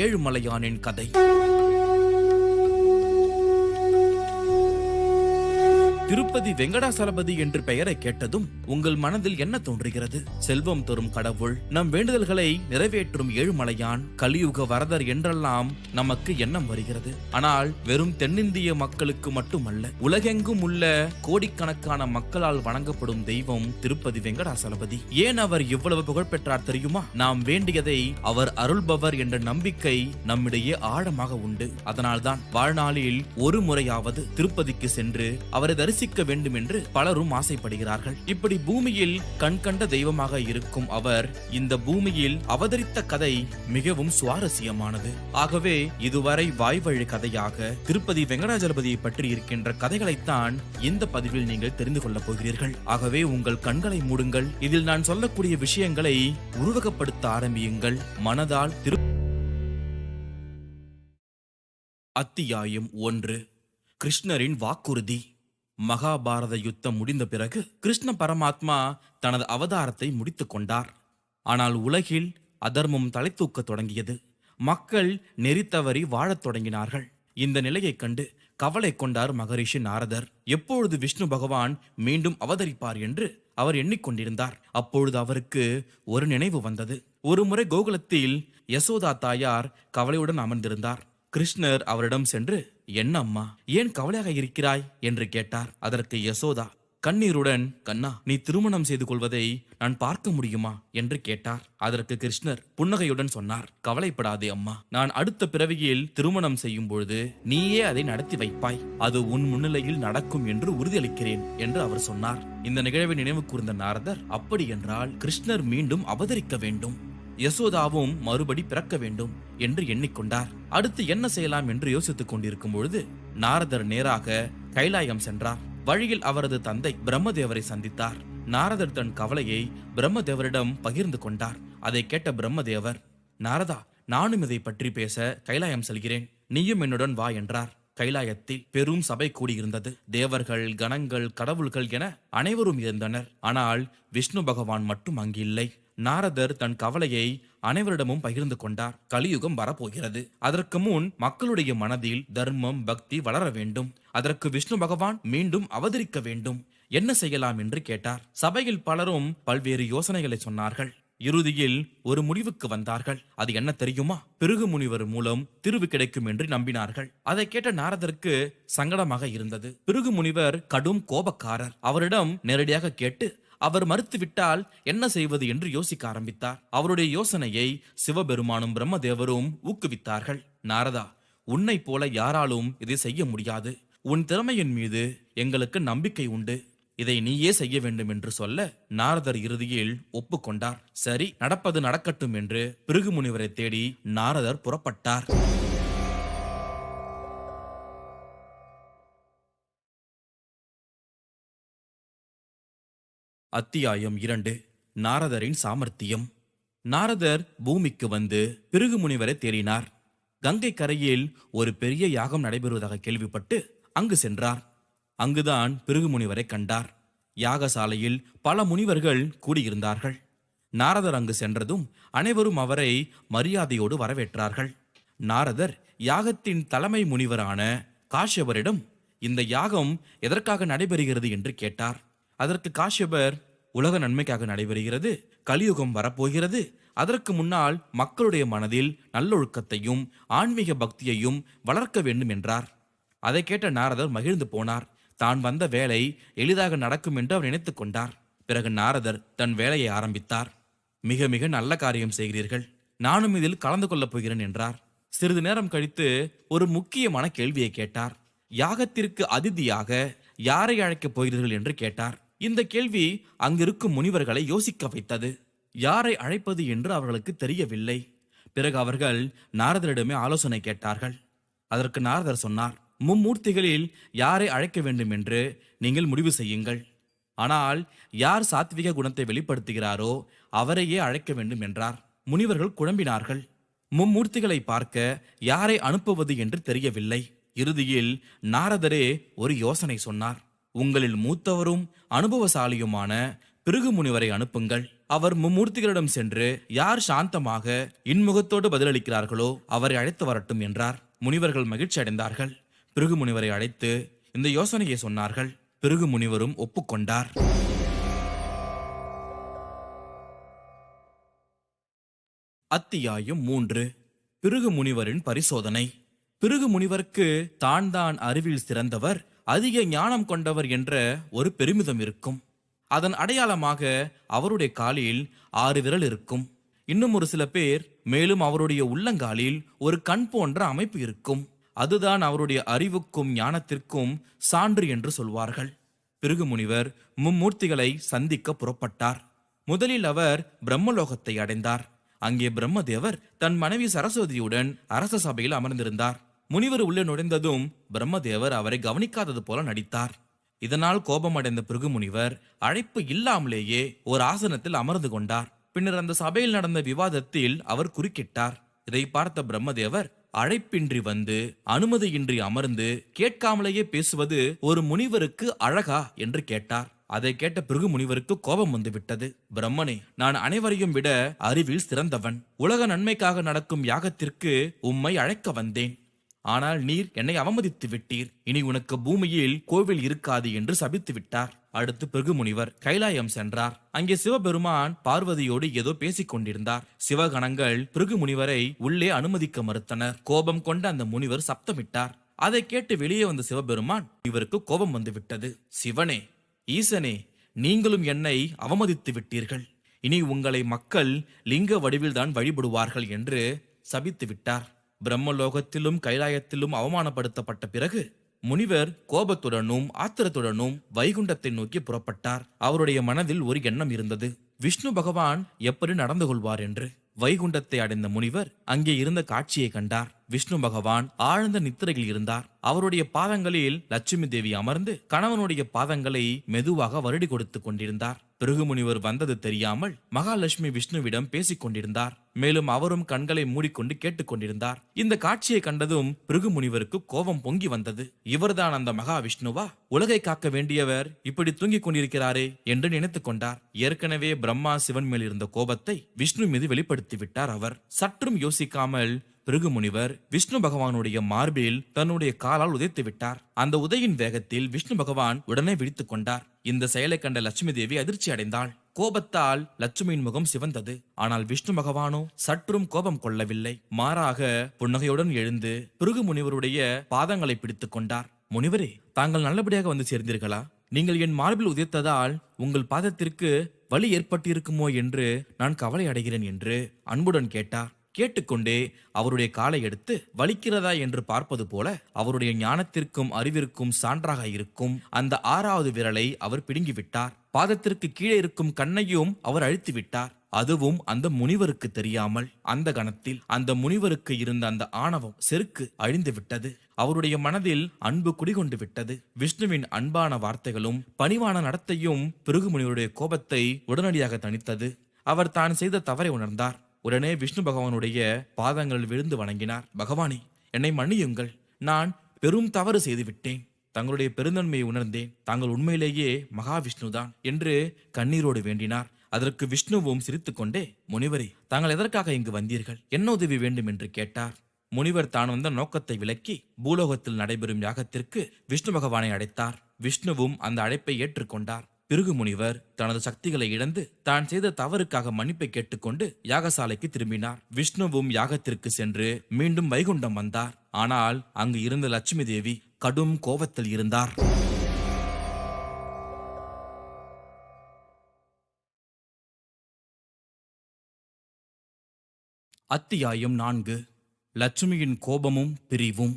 ஏழுமலையானின் கதை. திருப்பதி வெங்கடாசலபதி என்று பெயரை கேட்டதும் உங்கள் மனதில் என்ன தோன்றுகிறது? செல்வம் தரும் கடவுள், நம் வேண்டுதல்களை நிறைவேற்றும் ஏழுமலையான், கலியுக வரதர் என்றெல்லாம் நமக்கு எண்ணம் வருகிறது. ஆனால் வெறும் தென்னிந்திய மக்களுக்கு மட்டுமல்ல, உலகெங்கும் உள்ள கோடிக்கணக்கான மக்களால் வணங்கப்படும் தெய்வம் திருப்பதி வெங்கடாசலபதி. ஏன் அவர் இவ்வளவு புகழ் பெற்றார் தெரியுமா? நாம் வேண்டியதை அவர் அருள்பவர் என்ற நம்பிக்கை நம்மிடையே ஆழமாக உண்டு. அதனால்தான் வாழ்நாளில் ஒரு முறையாவது திருப்பதிக்கு சென்று அவரை தரிசிக்க வேண்டும் என்று பலரும் ஆசைப்படுகிறார்கள். இப்படி பூமியில் கண்கண்ட தெய்வமாக இருக்கும் அவர் இந்த பூமியில் அவதரித்த கதை மிகவும் சுவாரஸ்யமானது. ஆகவே இதுவரை வாய்வழி கதையாக திருப்பதி வெங்கடாஜலபதியை பற்றி இருக்கின்ற கதைகளைத்தான் இந்த பதிவில் நீங்கள் தெரிந்து கொள்ளப் போகிறீர்கள். ஆகவே உங்கள் கண்களை மூடுங்கள். இதில் நான் சொல்லக்கூடிய விஷயங்களை உருவகப்படுத்த ஆரம்பியுங்கள். மனதால் அத்தியாயம் 1. கிருஷ்ணரின் வாக்குறுதி. மகாபாரத யுத்தம் முடிந்த பிறகு கிருஷ்ண பரமாத்மா தனது அவதாரத்தை முடித்துக் கொண்டார். ஆனால் உலகில் அதர்மம் தலை தூக்க தொடங்கியது. மக்கள் நெறி தவறி வாழத் தொடங்கினார்கள். இந்த நிலையை கண்டு கவலை கொண்டார் மகரிஷி நாரதர். எப்பொழுது விஷ்ணு பகவான் மீண்டும் அவதரிப்பார் என்று அவர் எண்ணிக்கொண்டிருந்தார். அப்பொழுது அவருக்கு ஒரு நினைவு வந்தது. ஒருமுறை கோகுலத்தில் யசோதா தாயார் கவலையுடன் அமர்ந்திருந்தார். கிருஷ்ணர் அவரிடம் சென்று, என்ன அம்மா, ஏன் கவலையாக இருக்கிறாய் என்று கேட்டார். அதற்கு யசோதா கண்ணீருடன், கண்ணா, நீ திருமணம் செய்து கொள்வதை நான் பார்க்க முடியுமா என்று கேட்டார். அதற்கு கிருஷ்ணர் புன்னகையுடன் சொன்னார், கவலைப்படாதே அம்மா, நான் அடுத்த பிறவியில் திருமணம் செய்யும் பொழுது நீயே அதை நடத்தி வைப்பாய். அது உன் முன்னிலையில் நடக்கும் என்று உறுதியளிக்கிறேன் என்று அவர் சொன்னார். இந்த நிகழ்வை நினைவு கூர்ந்த நாரதர், அப்படி என்றால் கிருஷ்ணர் மீண்டும் அவதரிக்க வேண்டும், யசோதாவும் மறுபடி பிறக்க வேண்டும் என்று எண்ணிக்கொண்டார். அடுத்து என்ன செய்யலாம் என்று யோசித்துக் கொண்டிருக்கும் பொழுது நாரதர் நேராக கைலாயம் சென்றார். வழியில் அவரது தந்தை பிரம்மதேவரை சந்தித்தார். நாரதர் தன் கவலையை பிரம்மதேவரிடம் பகிர்ந்து கொண்டார். அதை கேட்ட பிரம்மதேவர், நாரதா, நானும் இதை பற்றி பேச கைலாயம் செல்கிறேன், நீயும் என்னுடன் வா என்றார். கைலாயத்தில் பெரும் சபை கூடியிருந்தது. தேவர்கள், கணங்கள், கடவுள்கள் என அனைவரும் இருந்தனர். ஆனால் விஷ்ணு பகவான் மட்டும் அங்கு இல்லை. நாரதர் தன் கவலையை அனைவரிடமும் பகிர்ந்து கொண்டார். கலியுகம் வரப்போகிறது. அதற்கு முன் மக்களுடைய மனதில் தர்மம், பக்தி வளர வேண்டும். அதற்கு விஷ்ணு பகவான் மீண்டும் அவதரிக்க வேண்டும். என்ன செய்யலாம் என்று கேட்டார். சபையில் பலரும் பல்வேறு யோசனைகளை சொன்னார்கள். இறுதியில் ஒரு முடிவுக்கு வந்தார்கள். அது என்ன தெரியுமா? பிருகு முனிவர் மூலம் திருவு கிடைக்கும் என்று நம்பினார்கள். அதை கேட்ட நாரதருக்கு சங்கடமாக இருந்தது. பிருகு முனிவர் கடும் கோபக்காரர். அவரிடம் நேரடியாக கேட்டு அவர் மறுத்துவிட்டால் என்ன செய்வது என்று யோசிக்க ஆரம்பித்தார். அவருடைய யோசனையை சிவபெருமானும் பிரம்மதேவரும் ஊக்குவித்தார்கள். நாரதா, உன்னை போல யாராலும் இதை செய்ய முடியாது. உன் திறமையின் மீது எங்களுக்கு நம்பிக்கை உண்டு. இதை நீயே செய்ய வேண்டும் என்று சொல்ல நாரதர் இறுதியில் ஒப்புக்கொண்டார். சரி, நடப்பது நடக்கட்டும் என்று பிருகு முனிவரை தேடி நாரதர் புறப்பட்டார். அத்தியாயம் 2. நாரதரின் சாமர்த்தியம். நாரதர் பூமிக்கு வந்து பிருகு முனிவரை தேடினார். கங்கை கரையில் ஒரு பெரிய யாகம் நடைபெறுவதாக கேள்விப்பட்டு அங்கு சென்றார். அங்குதான் பிருகு முனிவரை கண்டார். யாகசாலையில் பல முனிவர்கள் கூடியிருந்தார்கள். நாரதர் அங்கு சென்றதும் அனைவரும் அவரை மரியாதையோடு வரவேற்றார்கள். நாரதர் யாகத்தின் தலைமை முனிவரான காஷ்யபரிடம் இந்த யாகம் எதற்காக நடைபெறுகிறது என்று கேட்டார். அதற்கு காஷ்யபர், உலக நன்மைக்காக நடைபெறுகிறது, கலியுகம் வரப்போகிறது, அதற்கு முன்னால் மக்களுடைய மனதில் நல்லொழுக்கத்தையும் ஆன்மீக பக்தியையும் வளர்க்க வேண்டும் என்றார். அதை கேட்ட நாரதர் மகிழ்ந்து போனார். தான் வந்த வேலை எளிதாக நடக்கும் என்று அவர் நினைத்துக் கொண்டார். பிறகு நாரதர் தன் வேலையை ஆரம்பித்தார். மிக மிக நல்ல காரியம் செய்கிறீர்கள், நானும் இதில் கலந்து கொள்ளப் போகிறேன் என்றார். சிறிது நேரம் கழித்து ஒரு முக்கியமான கேள்வியை கேட்டார். யாகத்திற்கு அதிதியாக யாரை அழைக்கப் போகிறீர்கள் என்று கேட்டார். இந்த கேள்வி அங்கிருக்கும் முனிவர்களை யோசிக்க வைத்தது. யாரை அழைப்பது என்று அவர்களுக்கு தெரியவில்லை. பிறகு அவர்கள் நாரதரிடமே ஆலோசனை கேட்டார்கள். அதற்கு நாரதர் சொன்னார், மும்மூர்த்திகளில் யாரை அழைக்க வேண்டும் என்று நீங்கள் முடிவு செய்யுங்கள். ஆனால் யார் சாத்விக குணத்தை வெளிப்படுத்துகிறாரோ அவரையே அழைக்க வேண்டும் என்றார். முனிவர்கள் குழம்பினார்கள். மும்மூர்த்திகளை பார்க்க யாரை அனுப்புவது என்று தெரியவில்லை. இறுதியில் நாரதரே ஒரு யோசனை சொன்னார். உங்களில் மூத்தவரும் அனுபவசாலியுமான பிருகு முனிவரை அனுப்புங்கள். அவர் மும்மூர்த்திகளிடம் சென்று யார் சாந்தமாக இன்முகத்தோடு பதிலளிக்கிறார்களோ அவரை அழைத்து வரட்டும் என்றார். முனிவர்கள் மகிழ்ச்சி அடைந்தார்கள். பிருகு முனிவரை அழைத்து இந்த யோசனையை சொன்னார்கள். பிருகு முனிவரும் ஒப்புக்கொண்டார். அத்தியாயம் 3. பிருகு முனிவரின் பரிசோதனை. பிருகு முனிவருக்கு தான் அறிவில் சிறந்தவர், அதிக ஞானம் கொண்டவர் என்ற ஒரு பெருமிதம் இருக்கும். அதன் அடையாளமாக அவருடைய காலில் 6 விரல் இருக்கும். இன்னும் ஒரு சில பேர் மேலும் அவருடைய உள்ளங்காலில் ஒரு கண் போன்ற அமைப்பு இருக்கும். அதுதான் அவருடைய அறிவுக்கும் ஞானத்திற்கும் சான்று என்று சொல்வார்கள். பிருகு முனிவர் மும்மூர்த்திகளை சந்திக்க புறப்பட்டார். முதலில் அவர் பிரம்மலோகத்தை அடைந்தார். அங்கே பிரம்மதேவர் தன் மனைவி சரஸ்வதியுடன் அரச சபையில் அமர்ந்திருந்தார். முனிவர் உள்ளே நுழைந்ததும் பிரம்மதேவர் அவரை கவனிக்காதது போல நடித்தார். இதனால் கோபமடைந்த பிருகு முனிவர் அழைப்பு இல்லாமலேயே ஒரு ஆசனத்தில் அமர்ந்து கொண்டார். பின்னர் அந்த சபையில் நடந்த விவாதத்தில் அவர் குறுக்கிட்டார். இதை பார்த்த பிரம்மதேவர் அழைப்பின்றி வந்து அனுமதியின்றி அமர்ந்து கேட்காமலேயே பேசுவது ஒரு முனிவருக்கு அழகா என்று கேட்டார். அதை கேட்ட பிருகு முனிவருக்கு கோபம் வந்துவிட்டது. பிரம்மனே, நான் அனைவரையும் விட அறிவில் சிறந்தவன். உலக நன்மைக்காக நடக்கும் யாகத்திற்கு உம்மை அழைக்க வந்தேன். ஆனால் நீர் என்னை அவமதித்து விட்டீர். இனி உனக்கு பூமியில் கோவில் இருக்காது என்று சபித்து விட்டார். அடுத்து பிருகு முனிவர் கைலாயம் சென்றார். அங்கே சிவபெருமான் பார்வதியோடு ஏதோ பேசிக் கொண்டிருந்தார். சிவகணங்கள் பிருகு முனிவரை உள்ளே அனுமதிக்க மறுத்தனர். கோபம் கொண்ட அந்த முனிவர் சப்தமிட்டார். அதை கேட்டு வெளியே வந்த சிவபெருமான் இவருக்கு கோபம் வந்து விட்டது. சிவனே, ஈசனே, நீங்களும் என்னை அவமதித்து விட்டீர்கள். இனி உங்களை மக்கள் லிங்க வடிவில்தான் வழிபடுவார்கள் என்று சபித்து விட்டார். பிரம்மலோகத்திலும் கைலாயத்திலும் அவமானப்படுத்தப்பட்ட பிறகு முனிவர் கோபத்துடனும் ஆத்திரத்துடனும் வைகுண்டத்தை நோக்கி புறப்பட்டார். அவருடைய மனதில் ஒரு எண்ணம் இருந்தது, விஷ்ணு பகவான் எப்படி நடந்து கொள்வார் என்று. வைகுண்டத்தை அடைந்த முனிவர் அங்கே இருந்த காட்சியை கண்டார். விஷ்ணு பகவான் ஆழ்ந்த நித்திரையில் இருந்தார். அவருடைய பாதங்களில் லட்சுமி தேவி அமர்ந்து கணவனுடைய பாதங்களை மெதுவாக வருடி கொடுத்து கொண்டிருந்தார். பிருகு முனிவர் வந்தது தெரியாமல் மகாலட்சுமி விஷ்ணுவிடம் பேசிக் கொண்டிருந்தார். மேலும் அவரும் கண்களை மூடிக்கொண்டு கேட்டுக்கொண்டிருந்தார். இந்த காட்சியை கண்டதும் பிருகு முனிவருக்கு கோபம் பொங்கி வந்தது. இவர்தான் அந்த மகா விஷ்ணுவா? உலகை காக்க வேண்டியவர் இப்படி தூங்கிக் கொண்டிருக்கிறாரே என்று நினைத்துக் கொண்டார். ஏற்கனவே பிரம்மா சிவன் மேல் இருந்த கோபத்தை விஷ்ணு மீது வெளிப்படுத்தி விட்டார். அவர் சற்றும் யோசிக்காமல் பிருகு முனிவர் விஷ்ணு பகவானுடைய மார்பில் தன்னுடைய காலால் உதைத்து விட்டார். அந்த உதையின் வேகத்தில் விஷ்ணு பகவான் உடனே விழித்துக் கொண்டார். இந்த செயலை கண்ட லட்சுமி தேவி அதிர்ச்சி அடைந்தாள். கோபத்தால் லட்சுமியின் முகம் சிவந்தது. ஆனால் விஷ்ணு பகவானோ சற்றும் கோபம் கொள்ளவில்லை. மாறாக புன்னகையுடன் எழுந்து பிருகு முனிவருடைய பாதங்களை பிடித்துக் கொண்டார். முனிவரே, தாங்கள் நல்லபடியாக வந்து சேர்ந்தீர்களா? நீங்கள் என் மார்பில் உதைத்ததால் உங்கள் பாதத்திற்கு வலி ஏற்பட்டிருக்குமோ என்று நான் கவலை அடைகிறேன் என்று அன்புடன் கேட்டார். கேட்டுக்கொண்டே அவருடைய காலை எடுத்து வலிக்கிறதா என்று பார்ப்பது போல அவருடைய ஞானத்திற்கும் அறிவிற்கும் சான்றாக இருக்கும் அந்த 6வது விரலை அவர் பிடுங்கிவிட்டார். பாதத்திற்கு கீழே இருக்கும் கண்ணையும் அவர் அழித்து விட்டார். அதுவும் அந்த முனிவருக்கு தெரியாமல். அந்த கணத்தில் அந்த முனிவருக்கு இருந்த அந்த ஆணவம் செருக்கு அழிந்து விட்டது. அவருடைய மனதில் அன்பு குடிகொண்டு விட்டது. விஷ்ணுவின் அன்பான வார்த்தைகளும் பணிவான நடத்தையும் பிருகு முனிவருடைய கோபத்தை உடனடியாக தணித்தது. அவர் தான் செய்த தவறை உணர்ந்தார். உடனே விஷ்ணு பகவானுடைய பாதங்கள் விழுந்து வணங்கினார். பகவானே, என்னை மன்னியுங்கள். நான் பெரும் தவறு செய்துவிட்டேன். தங்களுடைய பெருந்தன்மையை உணர்ந்தேன். தாங்கள் உண்மையிலேயே மகாவிஷ்ணுதான் என்று கண்ணீரோடு வேண்டினார். அதற்கு விஷ்ணுவும் சிரித்துக்கொண்டே, முனிவரே, தாங்கள் எதற்காக இங்கு வந்தீர்கள்? என்ன உதவி வேண்டும் என்று கேட்டார். முனிவர் தான் வந்த நோக்கத்தை விளக்கி பூலோகத்தில் நடைபெறும் யாகத்திற்கு விஷ்ணு பகவானை அழைத்தார். விஷ்ணுவும் அந்த அழைப்பை ஏற்றுக்கொண்டார். பிருகு முனிவர் தனது சக்திகளை இழந்து தான் செய்த தவறுக்காக மன்னிப்பை கேட்டுக்கொண்டு யாகசாலைக்கு திரும்பினார். விஷ்ணுவும் யாகத்திற்கு சென்று மீண்டும் வைகுண்டம் வந்தார். ஆனால் அங்கு இருந்த லட்சுமி தேவி கடும் கோபத்தில் இருந்தார். அத்தியாயம் 4. லட்சுமியின் கோபமும் பிரிவும்.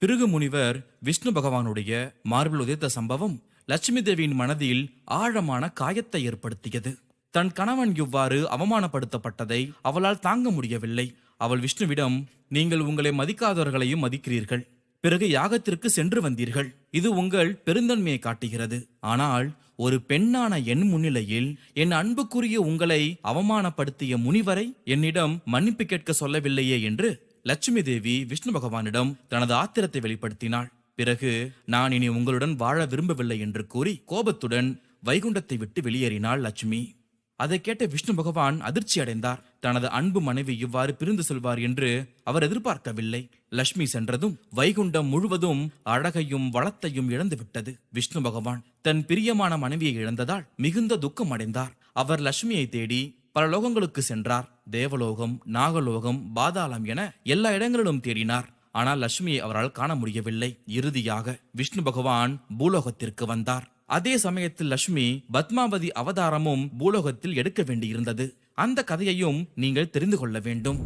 பிருகு முனிவர் விஷ்ணு பகவானுடைய மார்பில் உதைத்த சம்பவம் லட்சுமி தேவியின் மனதில் ஆழமான காயத்தை ஏற்படுத்தியது. தன் கணவன் இவ்வாறு அவமானப்படுத்தப்பட்டதை அவளால் தாங்க முடியவில்லை. அவள் விஷ்ணுவிடம், நீங்கள் உங்களை மதிக்காதவர்களையும் மதிக்கிறீர்கள். பிறகு யாகத்திற்கு சென்று வந்தீர்கள். இது உங்கள் பெருந்தன்மையை காட்டுகிறது. ஆனால் ஒரு பெண்ணான என் முன்னிலையில் என் அன்புக்குரிய உங்களை அவமானப்படுத்திய முனிவரை என்னிடம் மன்னிப்பு கேட்க சொல்லவில்லையே என்று லட்சுமி தேவி விஷ்ணு பகவானிடம் தனது ஆத்திரத்தை வெளிப்படுத்தினாள். பிறகு, நான் இனி உங்களுடன் வாழ விரும்பவில்லை என்று கூறி கோபத்துடன் வைகுண்டத்தை விட்டு வெளியேறினாள் லட்சுமி. அதை கேட்ட விஷ்ணு பகவான் அதிர்ச்சி அடைந்தார். தனது அன்பு மனைவி இவ்வாறு பிரிந்து செல்வார் என்று அவர் எதிர்பார்க்கவில்லை. லட்சுமி சென்றதும் வைகுண்டம் முழுவதும் அழகையும் வளத்தையும் இழந்து விட்டது. விஷ்ணு பகவான் தன் பிரியமான மனைவியை இழந்ததால் மிகுந்த துக்கம் அடைந்தார். அவர் லட்சுமியை தேடி பல லோகங்களுக்கு சென்றார். தேவலோகம், நாகலோகம், பாதாளம் என எல்லா இடங்களிலும் தேடினார். ஆனால் லட்சுமியை அவரால் காண முடியவில்லை. இறுதியாக விஷ்ணு பகவான் பூலோகத்திற்கு வந்தார். அதே சமயத்தில் லட்சுமி பத்மாவதி அவதாரமும் பூலோகத்தில் எடுக்க வேண்டியிருந்தது. அந்த கதையையும் நீங்கள் தெரிந்து கொள்ள வேண்டும்.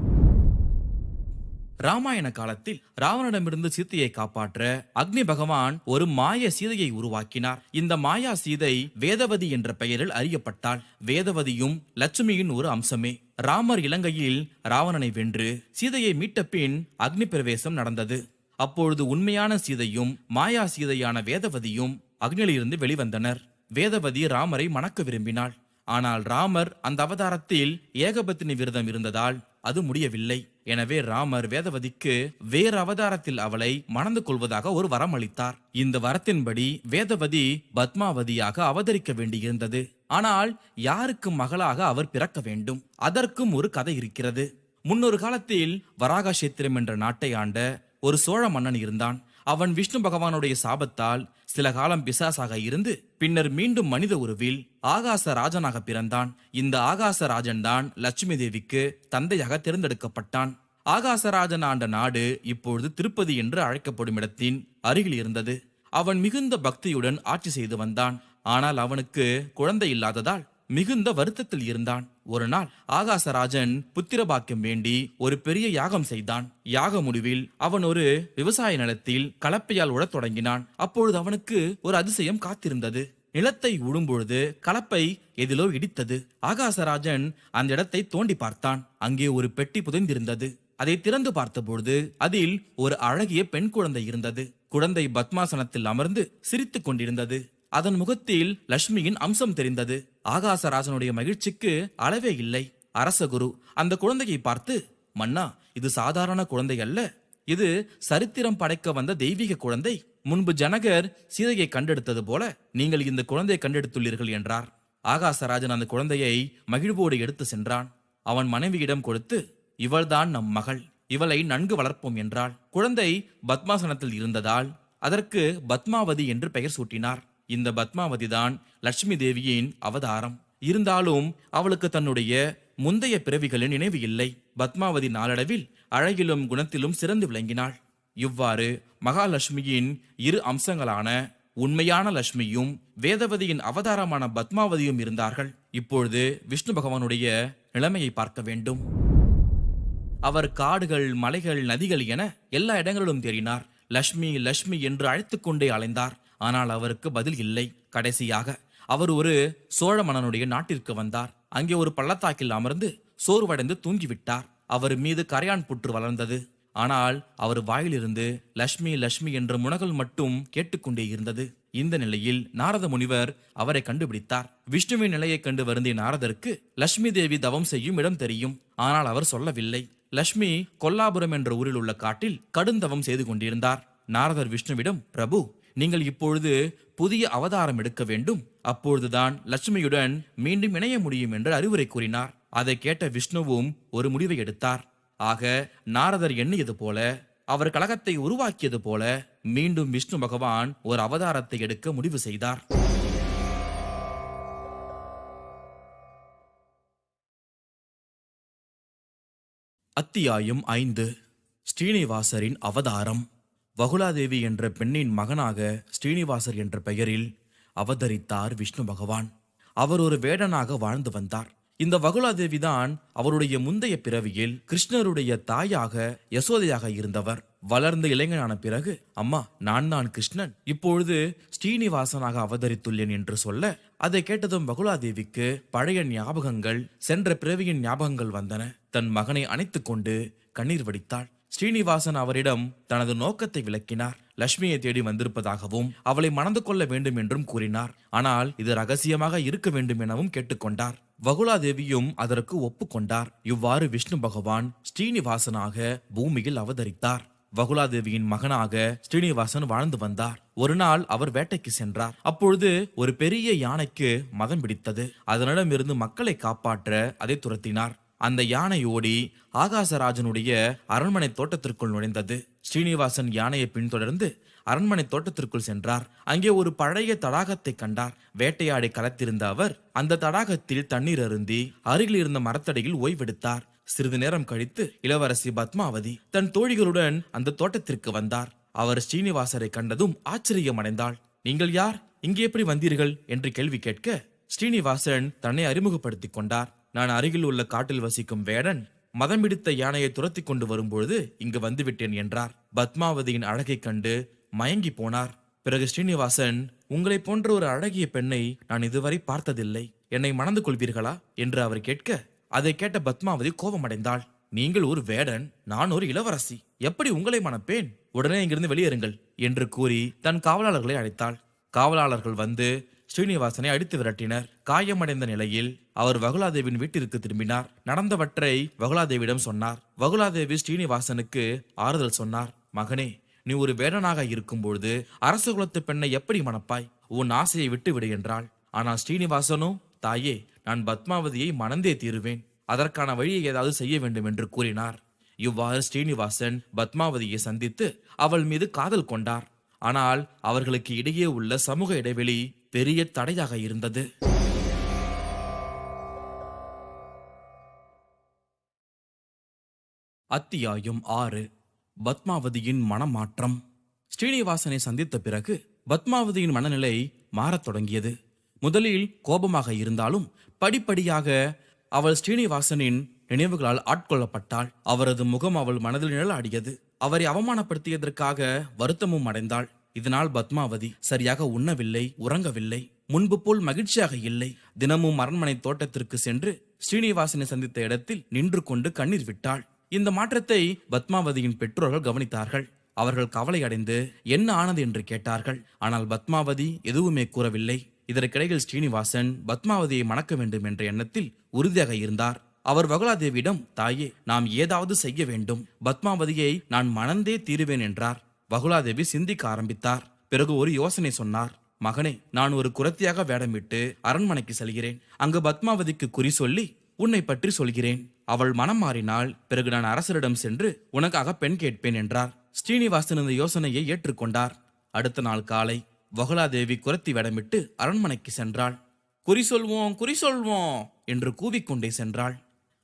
ராமாயண காலத்தில் ராவணனிடமிருந்து சீதையை காப்பாற்ற அக்னி பகவான் ஒரு மாய சீதையை உருவாக்கினார். இந்த மாயா சீதை வேதவதி என்ற பெயரில் அறியப்பட்டாள். வேதவதியும் லட்சுமியின் ஒரு அம்சமே. ராமர் இலங்கையில் ராவணனை வென்று சீதையை மீட்ட பின் அக்னி பிரவேசம் நடந்தது. அப்பொழுது உண்மையான சீதையும் மாயா சீதையான வேதவதியும் அக்னியிலிருந்து வெளிவந்தனர். வேதவதி ராமரை மணக்க விரும்பினாள். ஆனால் ராமர் அந்த அவதாரத்தில் ஏகபத்தினி விரதம் இருந்ததால் அது முடியவில்லை. எனவே ராமர் வேதவதிக்கு வேறு அவதாரத்தில் அவளை மணந்து கொள்வதாக ஒரு வரம் அளித்தார். இந்த வரத்தின்படி வேதவதி பத்மாவதியாக அவதரிக்க வேண்டியிருந்தது. ஆனால் யாருக்கு மகளாக அவர் பிறக்க வேண்டும்? அதற்கும் ஒரு கதை இருக்கிறது. முன்னொரு காலத்தில் வராகசேத்திரம் என்ற நாட்டை ஆண்ட ஒரு சோழ மன்னன் இருந்தான். அவன் விஷ்ணு பகவானுடைய சாபத்தால் சில காலம் பிசாசாக இருந்து பின்னர் மீண்டும் மனித உருவில் ஆகாச ராஜனாக பிறந்தான். இந்த ஆகாச ராஜன் தான் லட்சுமி தேவிக்கு தந்தையாக தேர்ந்தெடுக்கப்பட்டான். ஆகாசராஜன் ஆண்ட நாடு இப்பொழுது திருப்பதி என்று அழைக்கப்படும் இடத்தின் அருகில் இருந்தது. அவன் மிகுந்த பக்தியுடன் ஆட்சி செய்து வந்தான். ஆனால் அவனுக்கு குழந்தை இல்லாததால் மிகுந்த வருத்தத்தில் இருந்தான். ஒரு நாள் ஆகாசராஜன் புத்திர பாக்கியம் வேண்டி ஒரு பெரிய யாகம் செய்தான். யாக முடிவில் அவன் ஒரு விவசாய நிலத்தில் கலப்பையால் உழத் தொடங்கினான். அப்பொழுது அவனுக்கு ஒரு அதிசயம் காத்திருந்தது. நிலத்தை உழும்பொழுது கலப்பை எதிலோ இடித்தது. ஆகாசராஜன் அந்த இடத்தை தோண்டி பார்த்தான். அங்கே ஒரு பெட்டி புதைந்திருந்தது. அதை திறந்து பார்த்தபொழுது அதில் ஒரு அழகிய பெண் குழந்தை இருந்தது. குழந்தை பத்மாசனத்தில் அமர்ந்து சிரித்துக் கொண்டிருந்தது. அதன் முகத்தில் லட்சுமியின் அம்சம் தெரிந்தது. ஆகாசராஜனுடைய மகிழ்ச்சிக்கு அளவே இல்லை. அரசகுரு அந்த குழந்தையை பார்த்து, மன்னா, இது சாதாரண குழந்தை அல்ல. இது சரித்திரம் படைக்க வந்த தெய்வீக குழந்தை. முன்பு ஜனகர் சீதையை கண்டெடுத்தது போல நீங்கள் இந்த குழந்தையை கண்டெடுத்துள்ளீர்கள் என்றார். ஆகாசராஜன் அந்த குழந்தையை மகிழ்வோடு எடுத்து சென்றான். அவன் மனைவியிடம் கொடுத்து, இவள்தான் நம் மகள், இவளை நன்கு வளர்ப்போம் என்றாள். குழந்தை பத்மாசனத்தில் இருந்ததால் அதற்கு பத்மாவதி என்று பெயர் சூட்டினார். இந்த பத்மாவதி தான் லட்சுமி தேவியின் அவதாரம். இருந்தாலும் அவளுக்கு தன்னுடைய முந்தைய பிறவிகளின் நினைவு இல்லை. பத்மாவதி நாளடைவில் அழகிலும் குணத்திலும் சிறந்து விளங்கினாள். இவ்வாறு மகாலட்சுமியின் இரு அம்சங்களான உண்மையான லட்சுமியும் வேதவதியின் அவதாரமான பத்மாவதியும் இருந்தார்கள். இப்பொழுது விஷ்ணு பகவானுடைய நிலைமையை பார்க்க வேண்டும். அவர் காடுகள், மலைகள், நதிகள் என எல்லா இடங்களிலும் தேடினார். லட்சுமி லட்சுமி என்று அழைத்துக் கொண்டே அலைந்தார். ஆனால் அவருக்கு பதில் இல்லை. கடைசியாக அவர் ஒரு சோழ மன்னனுடைய நாட்டிற்கு வந்தார். அங்கே ஒரு பள்ளத்தாக்கில் அமர்ந்து சோர்வடைந்து தூங்கிவிட்டார். அவர் மீது கரையான் புற்று வளர்ந்தது. ஆனால் அவர் வாயிலிருந்து லட்சுமி லட்சுமி என்ற முனகல் மட்டும் கேட்டுக்கொண்டே இருந்தது. இந்த நிலையில் நாரத முனிவர் அவரை கண்டுபிடித்தார். விஷ்ணுவின் நிலையை கண்டு வருந்திய நாரதருக்கு லட்சுமி தேவி தவம் செய்யும் இடம் தெரியும். ஆனால் அவர் சொல்லவில்லை. லட்சுமி கொல்லாபுரம் என்ற ஊரில் உள்ள காட்டில் கடுந்தவம் செய்து கொண்டிருந்தார். நாரதர் விஷ்ணுவிடம், பிரபு, நீங்கள் இப்பொழுது புதிய அவதாரம் எடுக்க வேண்டும். அப்பொழுதுதான் லட்சுமியுடன் மீண்டும் இணைய முடியும் என்று அறிவுரை கூறினார். அதை கேட்ட விஷ்ணுவும் ஒரு முடிவை எடுத்தார். ஆக நாரதர் எண்ணியது போல, அவர் கலகத்தை உருவாக்கியது போல மீண்டும் விஷ்ணு பகவான் ஒரு அவதாரத்தை எடுக்க முடிவு செய்தார். அத்தியாயம் 5. ஸ்ரீனிவாசரின் அவதாரம். வகுலாதேவி என்ற பெண்ணின் மகனாக ஸ்ரீனிவாசர் என்ற பெயரில் அவதரித்தார் விஷ்ணு பகவான். அவர் ஒரு வேடனாக வாழ்ந்து வந்தார். இந்த வகுலாதேவி தான் அவருடைய முந்தைய பிறவியில் கிருஷ்ணருடைய தாயாக யசோதையாக இருந்தவர். வளர்ந்த இளைஞனான பிறகு, அம்மா, நான் தான் கிருஷ்ணன், இப்பொழுது ஸ்ரீனிவாசனாக அவதரித்துள்ளேன் என்று சொல்ல, அதை கேட்டதும் வகுலாதேவிக்கு பழைய ஞாபகங்கள், சென்ற பிறவியின் ஞாபகங்கள் வந்தன. தன் மகனை அணைத்துக் கொண்டு கண்ணீர் வடித்தாள். ஸ்ரீனிவாசன் அவரிடம் தனது நோக்கத்தை விளக்கினார். லட்சுமியை தேடி வந்திருப்பதாகவும் அவளை மணந்து கொள்ள வேண்டும் என்றும் கூறினார். ஆனால் இது ரகசியமாக இருக்க வேண்டும் எனவும் கேட்டுக்கொண்டார். வகுலாதேவியும் அதற்கு ஒப்புக்கொண்டார். இவ்வாறு விஷ்ணு பகவான் ஸ்ரீனிவாசனாக பூமியில் அவதரித்தார். வகுலாதேவியின் மகனாக ஸ்ரீனிவாசன் வாழ்ந்து வந்தார். ஒரு நாள் அவர் வேட்டைக்கு சென்றார். அப்பொழுது ஒரு பெரிய யானைக்கு மதம் பிடித்தது. அதனிடமிருந்து மக்களை காப்பாற்ற அதை துரத்தினார். அந்த யானை ஓடி ஆகாசராஜனுடைய அரண்மனை தோட்டத்திற்குள் நுழைந்தது. ஸ்ரீனிவாசன் யானையை பின்தொடர்ந்து அரண்மனை தோட்டத்திற்குள் சென்றார். அங்கே ஒரு பழைய தடாகத்தை கண்டார். வேட்டையாடி கலத்திருந்த அவர் அந்த தடாகத்தில் தண்ணீர் அருந்தி அருகில் இருந்த மரத்தடியில் ஓய்வெடுத்தார். சிறிது நேரம் கழித்து இளவரசி பத்மாவதி தன் தோழிகளுடன் அந்த தோட்டத்திற்கு வந்தார். அவர் ஸ்ரீனிவாசரை கண்டதும் ஆச்சரியமடைந்தாள். நீங்கள் யார்? இங்கே எப்படி வந்தீர்கள் என்று கேள்வி கேட்க ஸ்ரீனிவாசன் தன்னை அறிமுகப்படுத்திக் கொண்டார். நான் அருகில் உள்ள காட்டில் வசிக்கும் வேடன் மதம் பிடித்த யானையை துரத்தி கொண்டு வரும்பொழுது இங்கு வந்துவிட்டேன் என்றார். பத்மாவதியின் அழகை கண்டு மயங்கி போனார். பிறகு ஸ்ரீனிவாசன், உங்களை போன்ற ஒரு அழகிய பெண்ணை நான் இதுவரை பார்த்ததில்லை, என்னை மணந்து கொள்வீர்களா என்று அவர் கேட்க அதை கேட்ட பத்மாவதி கோபமடைந்தாள். நீங்கள் ஒரு வேடன், நான் ஒரு இளவரசி, எப்படி உங்களை மணப்பேன்? உடனே இங்கிருந்து வெளியேறுங்கள் என்று கூறி தன் காவலாளர்களை அழைத்தாள். காவலாளர்கள் வந்து ஸ்ரீனிவாசனை அடித்து விரட்டினர். காயமடைந்த நிலையில் அவர் வகுலாதேவியின் வீட்டிற்கு திரும்பினார். நடந்தவற்றை வகுலாதேவியிடம் சொன்னார். வகுலாதேவி ஸ்ரீனிவாசனுக்கு ஆறுதல் சொன்னார். மகனே, நீ ஒரு வேடனாக இருக்கும்பொழுது அரச குலத்து பெண்ணை எப்படி மணப்பாய்? உன் ஆசையை விட்டு விடு என்றாள். ஆனால் ஸ்ரீனிவாசனோ, தாயே, நான் பத்மாவதியை மணந்தே தீருவேன், அதற்கான வழியை ஏதாவது செய்ய வேண்டும் என்று கூறினார். இவ்வாறு ஸ்ரீனிவாசன் பத்மாவதியை சந்தித்து அவள் மீது காதல் கொண்டார். ஆனால் அவர்களுக்கு இடையே உள்ள சமூக இடைவெளி பெரிய தடையாக இருந்தது. அத்தியாயம் 6. பத்மாவதியின் மனமாற்றம். ஸ்ரீனிவாசனை சந்தித்த பிறகு பத்மாவதியின் மனநிலை மாறத் தொடங்கியது. முதலில் கோபமாக இருந்தாலும் படிப்படியாக அவள் ஸ்ரீனிவாசனின் நினைவுகளால் ஆட்கொள்ளப்பட்டாள். அவரது முகம் அவள் மனதில் நிழலாடியது. அவரை அவமானப்படுத்தியதற்காக வருத்தமும் அடைந்தாள். இதனால் பத்மாவதி சரியாக உண்ணவில்லை, உறங்கவில்லை, முன்பு போல் மகிழ்ச்சியாக இல்லை. தினமும் அரண்மனை தோட்டத்திற்கு சென்று ஸ்ரீனிவாசனை சந்தித்த இடத்தில் நின்று கொண்டு கண்ணீர் விட்டாள். இந்த மாற்றத்தை பத்மாவதியின் பெற்றோர்கள் கவனித்தார்கள். அவர்கள் கவலை அடைந்து என்ன ஆனது என்று கேட்டார்கள். ஆனால் பத்மாவதி எதுவுமே கூறவில்லை. இதற்கிடையில் ஸ்ரீனிவாசன் பத்மாவதியை மணக்க வேண்டும் என்ற எண்ணத்தில் உறுதியாக இருந்தார். அவர் வகுலாதேவியிடம், தாயே, நாம் ஏதாவது செய்ய வேண்டும், பத்மாவதியை நான் மணந்தே தீருவேன் என்றார். வகுலாதேவி சிந்திக்க ஆரம்பித்தார். பிறகு ஒரு யோசனை சொன்னார். மகனே, நான் ஒரு குரத்தியாக வேடமிட்டு அரண்மனைக்கு செல்கிறேன். அங்கு பத்மாவதிக்கு குறி சொல்லி உன்னை பற்றி சொல்கிறேன். அவள் மனம் மாறினால் பிறகு நான் அரசரிடம் சென்று உனக்காக பெண் கேட்பேன் என்றார். ஸ்ரீனிவாசன் இந்த யோசனையை ஏற்றுக்கொண்டார். அடுத்த நாள் காலை வகுலாதேவி குரத்தி வேடமிட்டு அரண்மனைக்கு சென்றாள். குறி சொல்வோம், குறி சொல்வோம் என்று கூவிக்கொண்டே சென்றாள்.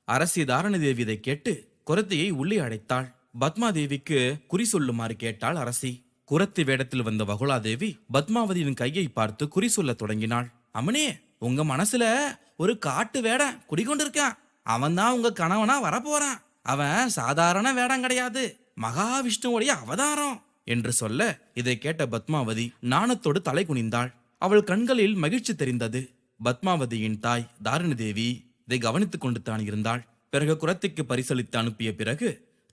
அரசி தாரணதேவி இதை கேட்டு குரத்தியை உள்ளே அடைத்தாள். பத்மாதேவிக்கு குறி சொல்லுமாறு கேட்டாள் அரசி. குரத்தி வேடத்தில் வந்த வகுலாதேவி பத்மாவதியின் கையை பார்த்து குறி சொல்ல தொடங்கினாள். அம்மனே, உங்க மனசுல ஒரு காட்டு வேடம் குடிக்கொண்டிருக்கான். அவன் தான் உங்க கணவனா வரப்போறான். அவன் சாதாரண வேடம் கிடையாது, மகாவிஷ்ணுவுடைய அவதாரம் என்று சொல்ல இதை கேட்ட பத்மாவதி நாணத்தோடு தலை குனிந்தாள். அவள் கண்களில் மகிழ்ச்சி தெரிந்தது. பத்மாவதியின் தாய் தாரிணிதேவி இதை கவனித்துக் கொண்டு தான் இருந்தாள். பிறகு குரத்திக்கு பரிசளித்து அனுப்பிய பிறகு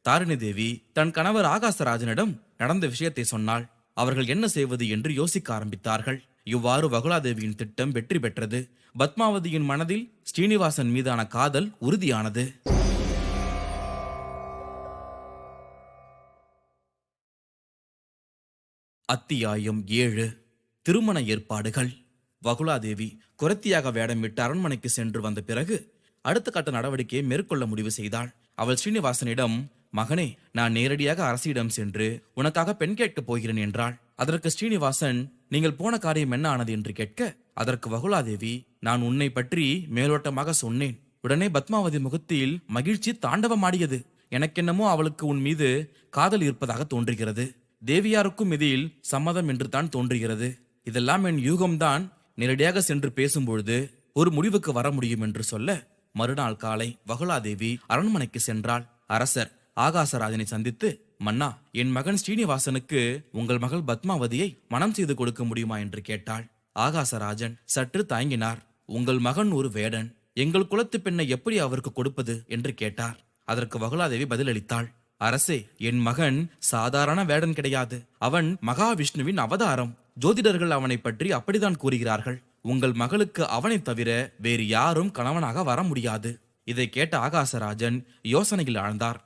தாரிணிதேவி தன் கணவர் ஆகாசராஜனிடம் நடந்த விஷயத்தை சொன்னாள். அவர்கள் என்ன செய்வது என்று யோசிக்க ஆரம்பித்தார்கள். இவ்வாறு வகுலாதேவியின் திட்டம் வெற்றி பெற்றது. பத்மாவதியின் மனதில் ஸ்ரீனிவாசன் மீதான காதல் உறுதியானது. அத்தியாயம் 7. திருமண ஏற்பாடுகள். வகுலாதேவி குரத்தியாக வேடமிட்டு அரண்மனைக்கு சென்று வந்த பிறகு அடுத்த கட்ட நடவடிக்கையை மேற்கொள்ள முடிவு செய்தாள். அவள் ஸ்ரீனிவாசனிடம், மகனே, நான் நேரடியாக அரசியிடம் சென்று உனக்காக பெண் கேட்கப் போகிறேன் என்றாள். அதற்கு ஸ்ரீனிவாசன், நீங்கள் போன காரியம் என்ன ஆனது என்று கேட்க அதற்கு வகுலாதேவி, நான் உன்னை பற்றி மேலோட்டமாக சொன்னேன். உடனே பத்மாவதி முகத்தில் மகிழ்ச்சி தாண்டவமாடியது. எனக்கென்னமோ அவளுக்கு உன் மீது காதல் இருப்பதாக தோன்றுகிறது. தேவியாருக்கும் இதில் சம்மதம் என்று தான் தோன்றுகிறது. இதெல்லாம் என் யூகம்தான். நேரடியாக சென்று பேசும்பொழுது ஒரு முடிவுக்கு வர முடியும் என்று சொல்ல மறுநாள் காலை வகுலாதேவி அரண்மனைக்கு சென்றாள். அரசர் ஆகாசராஜனை சந்தித்து, மன்னா, என் மகன் ஸ்ரீனிவாசனுக்கு உங்கள் மகள் பத்மாவதியை மனம் செய்து கொடுக்க முடியுமா என்று கேட்டாள். ஆகாசராஜன் சற்று தயங்கினார். உங்கள் மகன் ஒரு வேடன், எங்கள் குலத்து பெண்ணை எப்படி அவருக்கு கொடுப்பது என்று கேட்டார். அதற்கு வகுலாதேவி பதிலளித்தாள். அரசே, என் மகன் சாதாரண வேடன் கிடையாது. அவன் மகாவிஷ்ணுவின் அவதாரம். ஜோதிடர்கள் அவனை பற்றி அப்படித்தான் கூறுகிறார்கள். உங்கள் மகளுக்கு அவனை தவிர வேறு யாரும் கணவனாக வர முடியாது. இதை கேட்ட ஆகாசராஜன் யோசனையில் ஆழ்ந்தார்.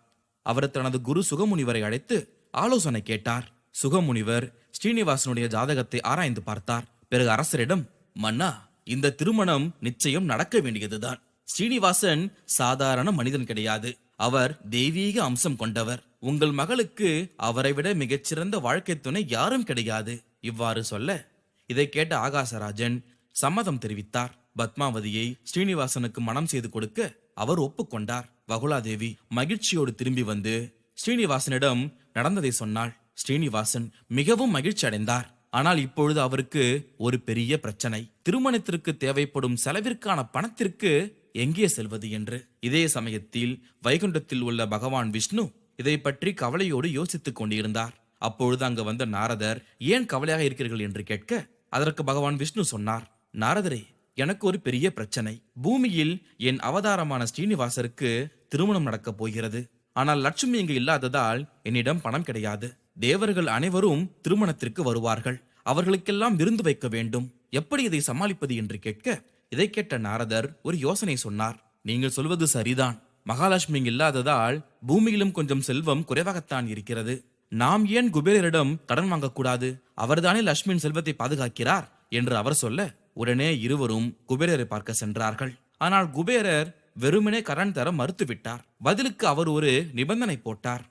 அவர் தனது குரு சுகமுனிவரை அழைத்து ஆலோசனை கேட்டார். சுகமுனிவர் ஸ்ரீனிவாசனுடைய ஜாதகத்தை ஆராய்ந்து பார்த்தார். பிறகு அரசரிடம், மன்னா, இந்த திருமணம் நிச்சயம் நடக்க வேண்டியதுதான். ஸ்ரீனிவாசன் சாதாரண மனிதன் கிடையாது. அவர் தெய்வீக அம்சம் கொண்டவர். உங்கள் மகளுக்கு அவரை விட மிகச்சிறந்த வாழ்க்கை துணை யாரும் கிடையாது. இவ்வாறு சொல்ல இதை கேட்ட ஆகாசராஜன் சம்மதம் தெரிவித்தார். பத்மாவதியை ஸ்ரீனிவாசனுக்கு மனம் செய்து கொடுக்க அவர் ஒப்புக்கொண்டார். வகுலாதேவி மகிழ்ச்சியோடு திரும்பி வந்து ஸ்ரீனிவாசனிடம் நடந்ததை சொன்னாள். ஸ்ரீனிவாசன் மிகவும் மகிழ்ச்சி அடைந்தார். ஆனால் இப்பொழுது அவருக்கு ஒரு பெரிய பிரச்சனை. திருமணத்திற்கு தேவைப்படும் செலவிற்கான பணத்திற்கு எங்கே செல்வது என்று. இதே சமயத்தில் வைகுண்டத்தில் உள்ள பகவான் விஷ்ணு இதை பற்றி கவலையோடு யோசித்துக் கொண்டிருந்தார். அப்பொழுது அங்கு வந்த நாரதர், ஏன் கவலையாக இருக்கிறீர்கள் என்று கேட்க, அதற்கு பகவான் விஷ்ணு சொன்னார், நாரதரே, எனக்கு ஒரு பெரிய பிரச்சனை. பூமியில் என் அவதாரமான ஸ்ரீனிவாசருக்கு திருமணம் நடக்கப் போகிறது. ஆனால் லட்சுமி இங்கு இல்லாததால் என்னிடம் பணம் கிடையாது. தேவர்கள் அனைவரும் திருமணத்திற்கு வருவார்கள். அவர்களுக்கெல்லாம் விருந்து வைக்க வேண்டும். எப்படி இதை சமாளிப்பது என்று கேட்க, இதை கேட்ட நாரதர் ஒரு யோசனை சொன்னார். நீங்கள் சொல்வது சரிதான். மகாலட்சுமி இல்லாததால் பூமியிலும் கொஞ்சம் செல்வம் குறைவாகத்தான் இருக்கிறது. நாம் ஏன் குபேரரிடம் கடன் வாங்கக்கூடாது? அவர்தானே லட்சுமியின் செல்வத்தை பாதுகாக்கிறார் என்று அவர் சொல்ல, உடனே இருவரும் குபேரரை பார்க்க சென்றார்கள். ஆனால் குபேரர் வெறுமனே கடன் தர மறுத்துவிட்டார். பதிலுக்கு அவர் ஒரு நிபந்தனை போட்டார்,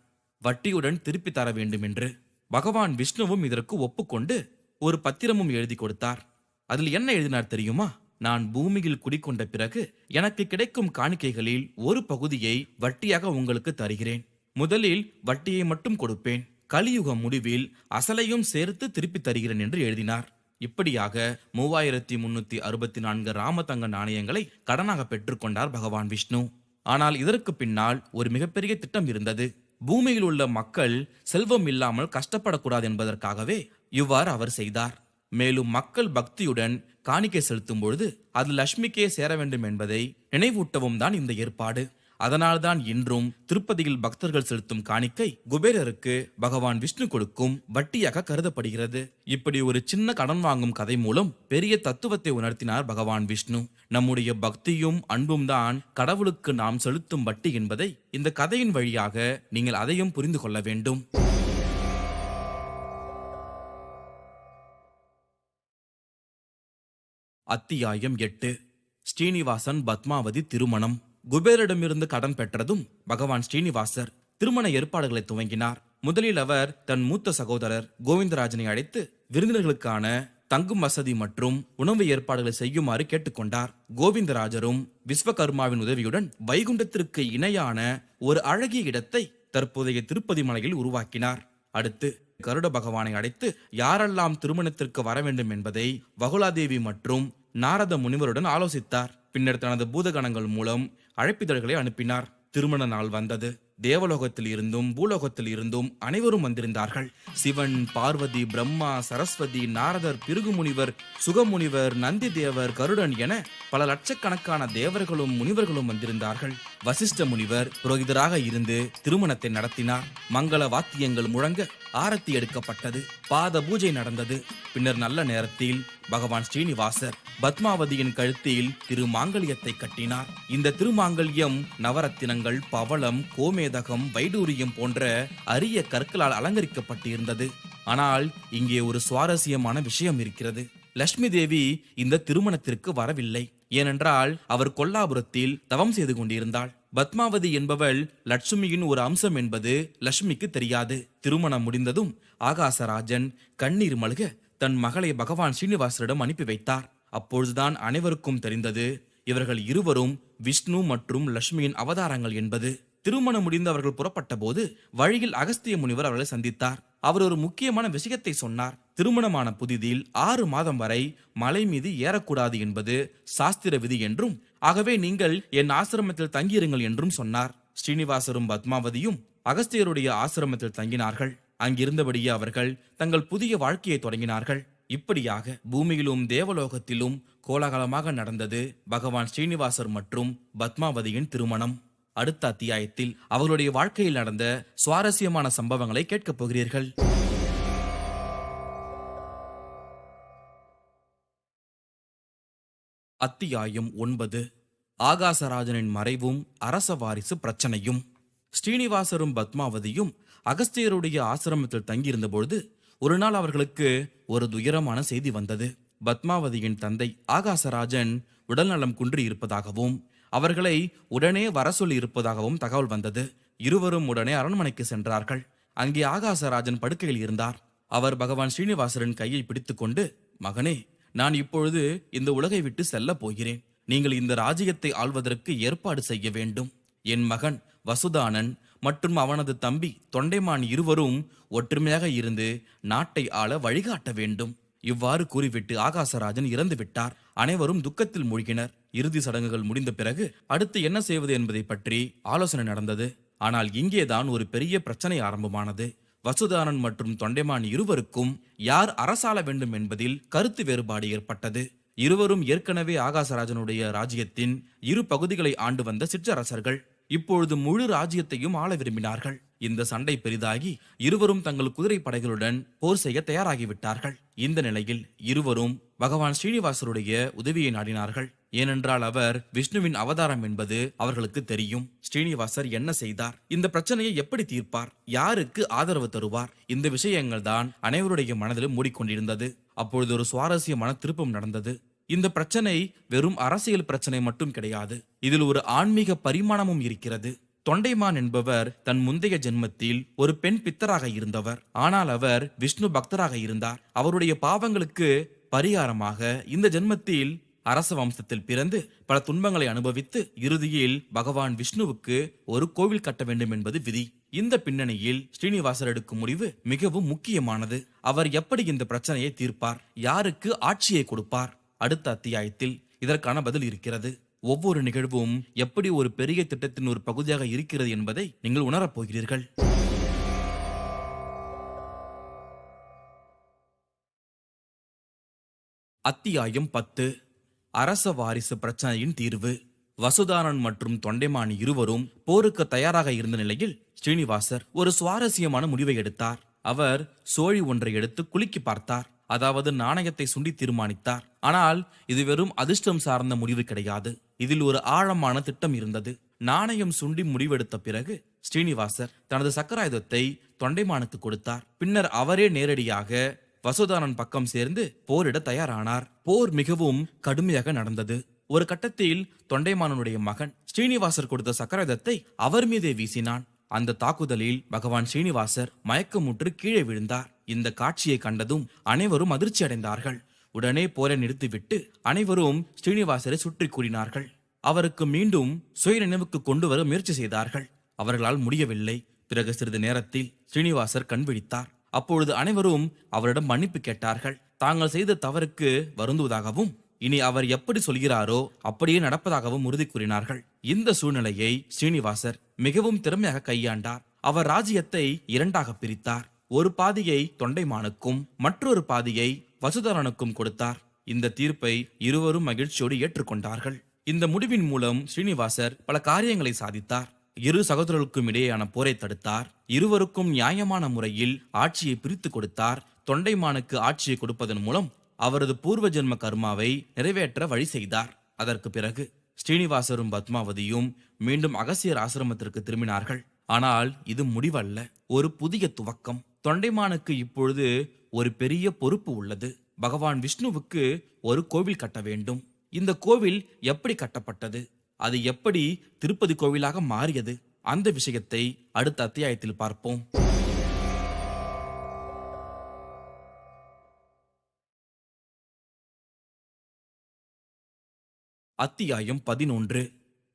வட்டியுடன் திருப்பி தர வேண்டும் என்று. பகவான் விஷ்ணுவும் இதற்கு ஒப்புக்கொண்டு ஒரு பத்திரமும் எழுதி கொடுத்தார். அதில் என்ன எழுதினார் தெரியுமா? நான் பூமியில் குடிக்கொண்ட பிறகு எனக்கு கிடைக்கும் காணிக்கைகளில் ஒரு பகுதியை வட்டியாக உங்களுக்கு தருகிறேன். முதலில் வட்டியை மட்டும் கொடுப்பேன். கலியுக முடிவில் அசலையும் சேர்த்து திருப்பி தருகிறேன் என்று எழுதினார். இப்படியாக 3364 ராமதங்க நாணயங்களை கடனாக பெற்றுக்கொண்டார் பகவான் விஷ்ணு. ஆனால் இதற்கு பின்னால் ஒரு மிகப்பெரிய திட்டம் இருந்தது. பூமியில் உள்ள மக்கள் செல்வம் இல்லாமல் கஷ்டப்படக்கூடாது என்பதற்காகவே இவ்வாறு அவர் செய்தார். மேலும் மக்கள் பக்தியுடன் காணிக்கை செலுத்தும் பொழுது அது லட்சுமிக்கே சேர வேண்டும் என்பதை நினைவூட்டவும் தான் இந்த ஏற்பாடு. அதனால்தான் இன்றும் திருப்பதியில் பக்தர்கள் செலுத்தும் காணிக்கை குபேரருக்கு பகவான் விஷ்ணு கொடுக்கும் வட்டியாக கருதப்படுகிறது. இப்படி ஒரு சின்ன கடன் வாங்கும் கதை மூலம் பெரிய தத்துவத்தை உணர்த்தினார் பகவான் விஷ்ணு. நம்முடைய பக்தியும் அன்பும் தான் கடவுளுக்கு நாம் செலுத்தும் வட்டி என்பதை இந்த கதையின் வழியாக நீங்கள் அதையும் புரிந்து கொள்ள வேண்டும். அத்தியாயம் 8. ஸ்ரீனிவாசன் பத்மாவதி திருமணம். குபேரிடமிருந்து கடன் பெற்றதும் பகவான் ஸ்ரீனிவாசர் திருமண ஏற்பாடுகளை துவங்கினார். முதலில் அவர் தன் மூத்த சகோதரர் கோவிந்தராஜனை அழைத்து விருந்தினர்களுக்கான தங்கும் வசதி மற்றும் உணவு ஏற்பாடுகளை செய்யுமாறு கேட்டுக்கொண்டார். கோவிந்தராஜரும் விஸ்வகர்மாவின் உதவியுடன் வைகுண்டத்திற்கு இணையான ஒரு அழகிய இடத்தை தற்போதைய திருப்பதி மலையில் உருவாக்கினார். அடுத்து கருட பகவானை அழைத்து யாரெல்லாம் திருமணத்திற்கு வர வேண்டும் என்பதை வகுலாதேவி மற்றும் நாரத முனிவருடன் ஆலோசித்தார். பின்னர் தனது பூதகணங்கள் மூலம் அழைப்பிதழ்களை அனுப்பினார். திருமண நாள் வந்தது. தேவலோகத்தில் இருந்தும் பூலோகத்தில் இருந்தும் அனைவரும் வந்திருந்தார்கள். சிவன், பார்வதி, பிரம்மா, சரஸ்வதி, நாரதர், பிருகுமுனிவர், சுகமுனிவர், நந்தி தேவர், கருடன் என பல லட்சக்கணக்கான தேவர்களும் முனிவர்களும் வந்திருந்தார்கள். வசிஷ்ட முனிவர் புரோகிதராக இருந்து திருமணத்தை நடத்தினார். மங்கள வாத்தியங்கள் முழங்க ஆரத்தி எடுக்கப்பட்டது. பாத பூஜை நடந்தது. பின்னர் நல்ல நேரத்தில் பகவான் ஸ்ரீனிவாசர் பத்மாவதியின் கழுத்தில் திருமாங்கல்யத்தை கட்டினார். இந்த திருமாங்கல்யம் நவரத்தினங்கள், பவளம், கோமேதகம், வைடூரியம் போன்ற அரிய கற்களால் அலங்கரிக்கப்பட்டிருந்தது. ஆனால் இங்கே ஒரு சுவாரஸ்யமான விஷயம் இருக்கிறது. லட்சுமி தேவி இந்த திருமணத்திற்கு வரவில்லை. ஏனென்றால் அவர் கொல்லாபுரத்தில் தவம் செய்து கொண்டிருந்தாள். பத்மாவதி என்பவள் லட்சுமியின் ஒரு அம்சம் என்பது லட்சுமிக்கு தெரியாது. திருமணம் முடிந்ததும் ஆகாசராஜன் கண்ணீர் மல்க தன் மகளை பகவான் ஸ்ரீனிவாசரிடம் அனுப்பி வைத்தார். அப்பொழுதுதான் அனைவருக்கும் தெரிந்தது, இவர்கள் இருவரும் விஷ்ணு மற்றும் லட்சுமியின் அவதாரங்கள் என்பது. திருமணம் முடிந்து அவர்கள் புறப்பட்ட போது வழியில் அகஸ்திய முனிவர் அவர்களை சந்தித்தார். அவர் ஒரு முக்கியமான விஷயத்தை சொன்னார். திருமணமான புதிதில் 6 மாதம் வரை மலை மீது ஏறக்கூடாது என்பது சாஸ்திர விதி என்றும், ஆகவே நீங்கள் என் ஆசிரமத்தில் தங்கியிருங்கள் என்றும் சொன்னார். ஸ்ரீனிவாசரும் பத்மாவதியும் அகஸ்தியருடைய ஆசிரமத்தில் தங்கினார்கள். அங்கிருந்தபடியே அவர்கள் தங்கள் புதிய வாழ்க்கையை தொடங்கினார்கள். இப்படியாக பூமியிலும் தேவலோகத்திலும் கோலாகலமாக நடந்தது பகவான் ஸ்ரீனிவாசர் மற்றும் பத்மாவதியின் திருமணம். அடுத்த அத்தியாயத்தில் அவர்களுடைய வாழ்க்கையில் நடந்த சுவாரஸ்யமான சம்பவங்களை கேட்கப் போகிறீர்கள். அத்தியாயம் 9. ஆகாசராஜனின் மறைவும் அரச வாரிசு பிரச்சனையும். ஸ்ரீனிவாசரும் பத்மாவதியும் அகஸ்தியருடைய ஆசிரமத்தில் தங்கியிருந்த பொழுது ஒரு நாள் அவர்களுக்கு ஒரு துயரமான செய்தி வந்தது. பத்மாவதியின் தந்தை ஆகாசராஜன் உடல்நலம் குன்றி இருப்பதாகவும் அவர்களை உடனே வர சொல்லி இருப்பதாகவும் தகவல் வந்தது. இருவரும் உடனே அரண்மனைக்கு சென்றார்கள். அங்கே ஆகாசராஜன் படுக்கையில் இருந்தார். அவர் பகவான் ஸ்ரீனிவாசரின் கையை பிடித்துக்கொண்டு, மகனே, நான் இப்பொழுது இந்த உலகை விட்டு செல்ல போகிறேன். நீங்கள் இந்த ராஜ்யத்தை ஆள்வதற்கு ஏற்பாடு செய்ய வேண்டும். என் மகன் வசுதானன் மற்றும் அவனது தம்பி தொண்டைமான் இருவரும் ஒற்றுமையாக இருந்து நாட்டை ஆள வழிகாட்ட வேண்டும். இவ்வாறு கூறிவிட்டு ஆகாசராஜன் இறந்து விட்டார். அனைவரும் துக்கத்தில் மூழ்கினர். இறுதி சடங்குகள் முடிந்த பிறகு அடுத்து என்ன செய்வது என்பதை பற்றி ஆலோசனை நடந்தது. ஆனால் இங்கேதான் ஒரு பெரிய பிரச்சனை ஆரம்பமானது. வசுதானன் மற்றும் தொண்டைமான் இருவருக்கும் யார் அரசாள வேண்டும் என்பதில் கருத்து வேறுபாடு ஏற்பட்டது. இருவரும் ஏற்கனவே ஆகாசராஜனுடைய ராஜ்யத்தின் இரு பகுதிகளை ஆண்டு வந்த சிற்றரசர்கள். இப்பொழுது முழு ராஜ்யத்தையும் ஆள விரும்பினார்கள். இந்த சண்டை பெரிதாகி இருவரும் தங்கள் குதிரை படைகளுடன் போர் செய்ய தயாராகிவிட்டார்கள். இந்த நிலையில் இருவரும் பகவான் ஸ்ரீனிவாசருடைய உதவியை நாடினார்கள். ஏனென்றால் அவர் விஷ்ணுவின் அவதாரம் என்பது அவர்களுக்கு தெரியும். ஸ்ரீனிவாசர் என்ன செய்தார், இந்த பிரச்சனையை எப்படி தீர்ப்பார், யாருக்கு ஆதரவு தருவார், இந்த விஷயங்கள் தான் அனைவருடைய மனதிலும் மூடிக்கொண்டிருந்தது. அப்பொழுது ஒரு சுவாரஸ்யமான திருப்பம் நடந்தது. இந்த பிரச்சனை வெறும் அரசியல் பிரச்சனை மட்டும் கிடையாது, இதில் ஒரு ஆன்மீக பரிமாணமும் இருக்கிறது. தொண்டைமான் என்பவர் தன் முந்தைய ஜென்மத்தில் ஒரு பெண் பித்தராக இருந்தவர். ஆனால் அவர் விஷ்ணு பக்தராக இருந்தார். அவருடைய பாவங்களுக்கு பரிகாரமாக இந்த ஜென்மத்தில் அரச வம்சத்தில் பிறந்து பல துன்பங்களை அனுபவித்து இறுதியில் பகவான் விஷ்ணுவுக்கு ஒரு கோவில் கட்ட வேண்டும் என்பது விதி. இந்த பின்னணியில் ஸ்ரீனிவாசர் எடுக்கும் முடிவு மிகவும் முக்கியமானது. அவர் எப்படி இந்த பிரச்சனையை தீர்ப்பார், யாருக்கு ஆட்சியை கொடுப்பார்? அடுத்த அத்தியாயத்தில் இதற்கான பதில் இருக்கிறது. ஒவ்வொரு நிகழ்வும் எப்படி ஒரு பெரிய திட்டத்தின் ஒரு பகுதியாக இருக்கிறது என்பதை நீங்கள் உணரப் போகிறீர்கள். அத்தியாயம் 10. அரச வாரிசு பிரச்சனையின் தீர்வு. வசுதானன் மற்றும் தொண்டைமான் இருவரும் போருக்கு தயாராக இருந்த நிலையில் ஸ்ரீனிவாசர் ஒரு சுவாரஸ்யமான முடிவை எடுத்தார். அவர் சோழி ஒன்றை எடுத்து குலுக்கி பார்த்தார். அதாவது நாணயத்தை சுண்டி தீர்மானித்தார். ஆனால் இது வெறும் அதிர்ஷ்டம் சார்ந்த முடிவு கிடையாது. இதில் ஒரு ஆழமான திட்டம் இருந்தது. நாணயம் சுண்டி முடிவெடுத்த பிறகு ஸ்ரீனிவாசர் தனது சக்கராயுதத்தை தொண்டைமானுக்கு கொடுத்தார். பின்னர் அவரே நேரடியாக வசுதானன் பக்கம் சேர்ந்து போரிட தயாரானார். போர் மிகவும் கடுமையாக நடந்தது. ஒரு கட்டத்தில் தொண்டைமானனுடைய மகன் ஸ்ரீனிவாசர் கொடுத்த சக்கராயுதத்தை அவர் மீதே வீசினான். அந்த தாக்குதலில் பகவான் ஸ்ரீனிவாசர் மயக்கமுற்று கீழே விழுந்தார். இந்த காட்சியை கண்டதும் அனைவரும் அதிர்ச்சி அடைந்தார்கள். உடனே போரை நிறுத்திவிட்டு அனைவரும் ஸ்ரீனிவாசரை சுற்றி கூறினார்கள். அவருக்கு மீண்டும் சுய நினைவுக்கு கொண்டு வர முயற்சி செய்தார்கள். அவர்களால் முடியவில்லை. பிறகு சிறிது நேரத்தில் ஸ்ரீனிவாசர் கண் விழித்தார். அப்பொழுது அனைவரும் அவரிடம் மன்னிப்பு கேட்டார்கள். தாங்கள் செய்த தவறுக்கு வருந்துவதாகவும் இனி அவர் எப்படி சொல்கிறாரோ அப்படியே நடப்பதாகவும் உறுதி கூறினார்கள். இந்த சூழ்நிலையை ஸ்ரீனிவாசர் மிகவும் திறமையாக கையாண்டார். அவர் ராஜ்யத்தை இரண்டாக பிரித்தார். ஒரு பாதியை தொண்டைமானுக்கும் மற்றொரு பாதியை வசுதானனுக்கும் கொடுத்தார். இந்த தீர்ப்பை இருவரும் மகிழ்ச்சியோடு ஏற்றுக்கொண்டார்கள். இந்த முடிவின் மூலம் ஸ்ரீனிவாசர் பல காரியங்களை சாதித்தார். இரு சகோதரர்களுக்கும் இடையேயான போரை தடுத்தார். இருவருக்கும் நியாயமான முறையில் ஆட்சியை பிரித்து கொடுத்தார். தொண்டைமானுக்கு ஆட்சியை கொடுப்பதன் மூலம் அவரது பூர்வ ஜென்ம கர்மாவை நிறைவேற்ற வழி செய்தார். அதற்கு பிறகு ஸ்ரீனிவாசரும் பத்மாவதியும் மீண்டும் அகஸ்தியர் ஆசிரமத்திற்கு திரும்பினார்கள். ஆனால் இது முடிவல்ல, ஒரு புதிய துவக்கம். தொண்டைமானுக்கு இப்பொழுது ஒரு பெரிய பொறுப்பு உள்ளது. பகவான் விஷ்ணுவுக்கு ஒரு கோவில் கட்ட வேண்டும். இந்த கோவில் எப்படி கட்டப்பட்டது, அது எப்படி திருப்பதி கோவிலாக மாறியது, அந்த விஷயத்தை அடுத்த அத்தியாயத்தில் பார்ப்போம். அத்தியாயம் 11.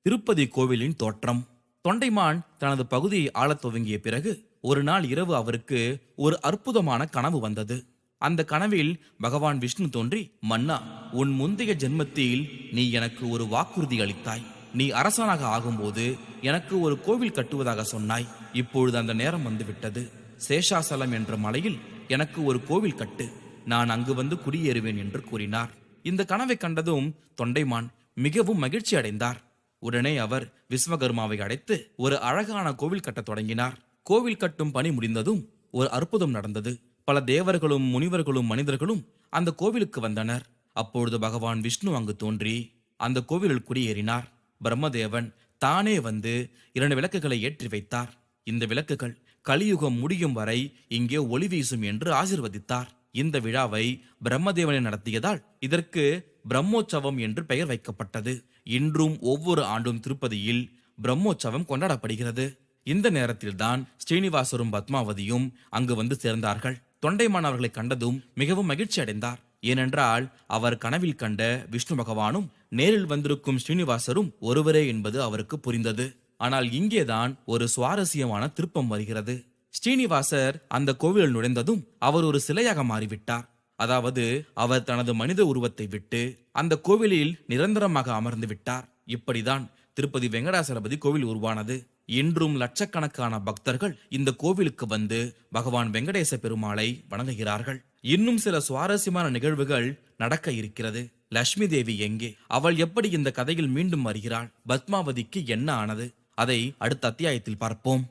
திருப்பதி கோவிலின் தோற்றம். தொண்டைமான் தனது பகுதியை ஆளத் துவங்கிய பிறகு ஒரு நாள் இரவு அவருக்கு ஒரு அற்புதமான கனவு வந்தது. அந்த கனவில் பகவான் விஷ்ணு தோன்றி, மன்னா, உன் முந்தைய ஜென்மத்தில் நீ எனக்கு ஒரு வாக்குறுதி அளித்தாய். நீ அரசனாக ஆகும்போது எனக்கு ஒரு கோவில் கட்டுவதாக சொன்னாய். இப்பொழுது அந்த நேரம் வந்துவிட்டது. சேஷாசலம் என்ற மலையில் எனக்கு ஒரு கோவில் கட்டு, நான் அங்கு வந்து குடியேறுவேன் என்று கூறினார். இந்த கனவை கண்டதும் தொண்டைமான் மிகவும் மகிழ்ச்சி அடைந்தார். உடனே அவர் விஸ்வகர்மாவை அழைத்து ஒரு அழகான கோவில் கட்டத் தொடங்கினார். கோவில் கட்டும் பணி முடிந்ததும் ஒரு அற்புதம் நடந்தது. பல தேவர்களும் முனிவர்களும் மனிதர்களும் அந்த கோவிலுக்கு வந்தனர். அப்பொழுது பகவான் விஷ்ணு அங்கு தோன்றி அந்த கோவிலில் குடியேறினார். பிரம்மதேவன் தானே வந்து 2 விளக்குகளை ஏற்றி வைத்தார். இந்த விளக்குகள் கலியுகம் முடியும் வரை இங்கே ஒளி வீசும் என்று ஆசீர்வதித்தார். இந்த விழாவை பிரம்மதேவனை நடத்தியதால் இதற்கு பிரம்மோற்சவம் என்று பெயர் வைக்கப்பட்டது. இன்றும் ஒவ்வொரு ஆண்டும் திருப்பதியில் பிரம்மோற்சவம் கொண்டாடப்படுகிறது. இந்த நேரத்தில்தான் ஸ்ரீனிவாசரும் பத்மாவதியும் அங்கு வந்து சேர்ந்தார்கள். தொண்டைமான் அவர்களை கண்டதும் மிகவும் மகிழ்ச்சி அடைந்தார். ஏனென்றால் அவர் கனவில் கண்ட விஷ்ணு பகவானும் நேரில் வந்திருக்கும் ஸ்ரீனிவாசரும் ஒருவரே என்பது அவருக்கு புரிந்தது. ஆனால் இங்கேதான் ஒரு சுவாரஸ்யமான திருப்பம் வருகிறது. ஸ்ரீனிவாசர் அந்த கோவிலில் நுழைந்ததும் அவர் ஒரு சிலையாக மாறிவிட்டார். அதாவது அவர் தனது மனித உருவத்தை விட்டு அந்த கோவிலில் நிரந்தரமாக அமர்ந்து விட்டார். இப்படிதான் திருப்பதி வெங்கடாசலபதி கோவில் உருவானது. இன்றும் லட்சக்கணக்கான பக்தர்கள் இந்த கோவிலுக்கு வந்து பகவான் வெங்கடேச பெருமாளை வணங்குகிறார்கள். இன்னும் சில சுவாரஸ்யமான நிகழ்வுகள் நடக்க இருக்கிறது. லட்சுமி தேவி எங்கே? அவள் எப்படி இந்த கதையில் மீண்டும் வருகிறாள்? பத்மாவதிக்கு என்ன ஆனது? அதை அடுத்த அத்தியாயத்தில் பார்ப்போம்.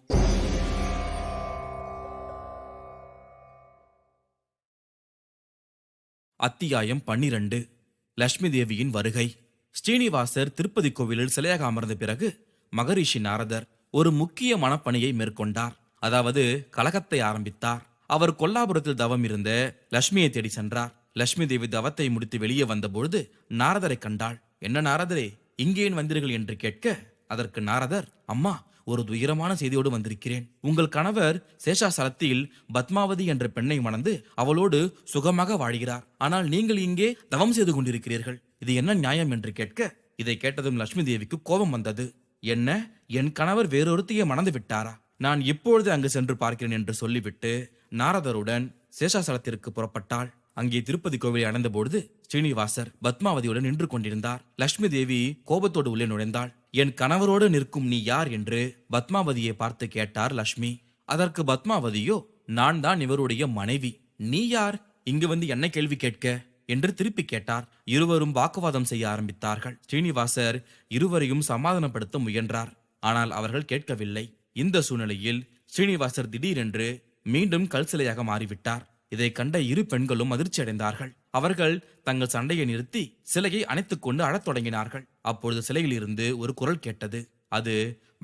அத்தியாயம் 12. லட்சுமி தேவியின் வருகை. ஸ்ரீனிவாசர் திருப்பதி கோவிலில் சிலையாக அமர்ந்த பிறகு மகரிஷி நாரதர் ஒரு முக்கிய மனப்பணியை மேற்கொண்டார். அதாவது கலகத்தை ஆரம்பித்தார். அவர் கொல்லாபுரத்தில் தவம் இருந்த லட்சுமியை தேடி சென்றார். லட்சுமி தேவி தவத்தை முடித்து வெளியே வந்தபொழுது நாரதரை கண்டாள். என்ன நாரதரே, இங்கேன் வந்தீர்கள் என்று கேட்க, அதற்கு நாரதர், அம்மா, ஒரு துயரமான செய்தியோடு வந்திருக்கிறேன். உங்கள் கணவர் சேஷாசலத்தில் பத்மாவதி என்ற பெண்ணை மணந்து அவளோடு சுகமாக வாழ்கிறார். ஆனால் நீங்கள் இங்கே தவம் செய்து கொண்டிருக்கிறீர்கள். இது என்ன நியாயம் என்று கேட்க, இதை கேட்டதும் லட்சுமி தேவிக்கு கோபம் வந்தது. என்ன, என் கணவர் வேறொருத்தையே மணந்து விட்டாரா? நான் இப்பொழுது அங்கு சென்று பார்க்கிறேன் என்று சொல்லிவிட்டு நாரதருடன் சேஷாசலத்திற்கு புறப்பட்டாள். அங்கே திருப்பதி கோவிலை அடைந்த பொழுது ஸ்ரீனிவாசர் பத்மாவதியுடன் நின்று கொண்டிருந்தார். லட்சுமி தேவி கோபத்தோடு உள்ளே நுழைந்தாள். என் கணவரோடு நிற்கும் நீ யார் என்று பத்மாவதியை பார்த்து கேட்டார் லட்சுமி. அதற்கு பத்மாவதியோ, நான் தான் இவருடைய மனைவி. நீ யார் இங்கு வந்து என்ன கேள்வி கேட்க என்று திருப்பி கேட்டார். இருவரும் வாக்குவாதம் செய்ய ஆரம்பித்தார்கள். ஸ்ரீனிவாசர் இருவரையும் சமாதானப்படுத்த முயன்றார். ஆனால் அவர்கள் கேட்கவில்லை. இந்த சூழ்நிலையில் ஸ்ரீனிவாசர் திடீரென்று மீண்டும் கல் சிலையாக மாறிவிட்டார். இதை கண்ட இரு பெண்களும் அதிர்ச்சி அடைந்தார்கள். அவர்கள் தங்கள் சண்டையை நிறுத்தி சிலையை அணைத்துக் கொண்டு அழத் தொடங்கினார்கள். அப்பொழுது சிலையில் இருந்து ஒரு குரல் கேட்டது. அது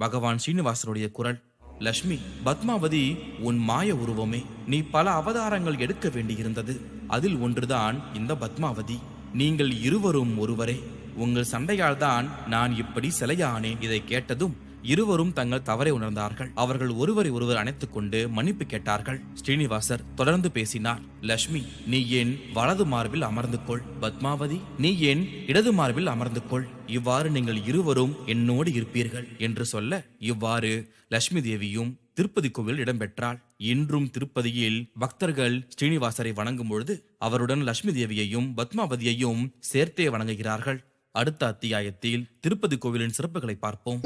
பகவான் ஸ்ரீனிவாசருடைய குரல். லட்சுமி, பத்மாவதி உன் மாய உருவமே. நீ பல அவதாரங்கள் எடுக்க வேண்டியிருந்தது. அதில் ஒன்றுதான் இந்த பத்மாவதி. நீங்கள் இருவரும் ஒருவரே. உங்கள் சண்டையால் தான் நான் இப்படி சிலையானேன். இதை கேட்டதும் இருவரும் தங்கள் தவறை உணர்ந்தார்கள். அவர்கள் ஒருவரை ஒருவர் அணைத்துக் கொண்டு மன்னிப்பு கேட்டார்கள். ஸ்ரீனிவாசர் தொடர்ந்து பேசினார். லட்சுமி, நீ என் வலது மார்பில் அமர்ந்து கொள். பத்மாவதி, நீ என் இடது மார்பில் அமர்ந்து கொள். இவ்வாறு நீங்கள் இருவரும் என்னோடு இருப்பீர்கள் என்று சொல்ல, இவ்வாறு லட்சுமி தேவியும் திருப்பதி கோவில் இடம்பெற்றாள். இன்றும் திருப்பதியில் பக்தர்கள் ஸ்ரீனிவாசரை வணங்கும் பொழுது அவருடன் லட்சுமி தேவியையும் பத்மாவதியையும் சேர்த்தே வணங்குகிறார்கள். அடுத்த அத்தியாயத்தில் திருப்பதி கோவிலின் சிறப்புகளை பார்ப்போம்.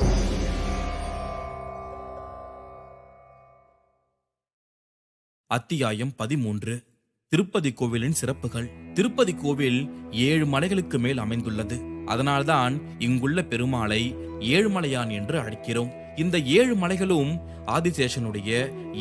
அத்தியாயம் 13. திருப்பதி கோவிலின் சிறப்புகள். திருப்பதி கோவில் 7 மலைகளுக்கு மேல் அமைந்துள்ளது. அதனால்தான் இங்குள்ள பெருமாளை ஏழுமலையான் என்று அழைக்கிறோம். இந்த 7 மலைகளும் ஆதிசேஷனுடைய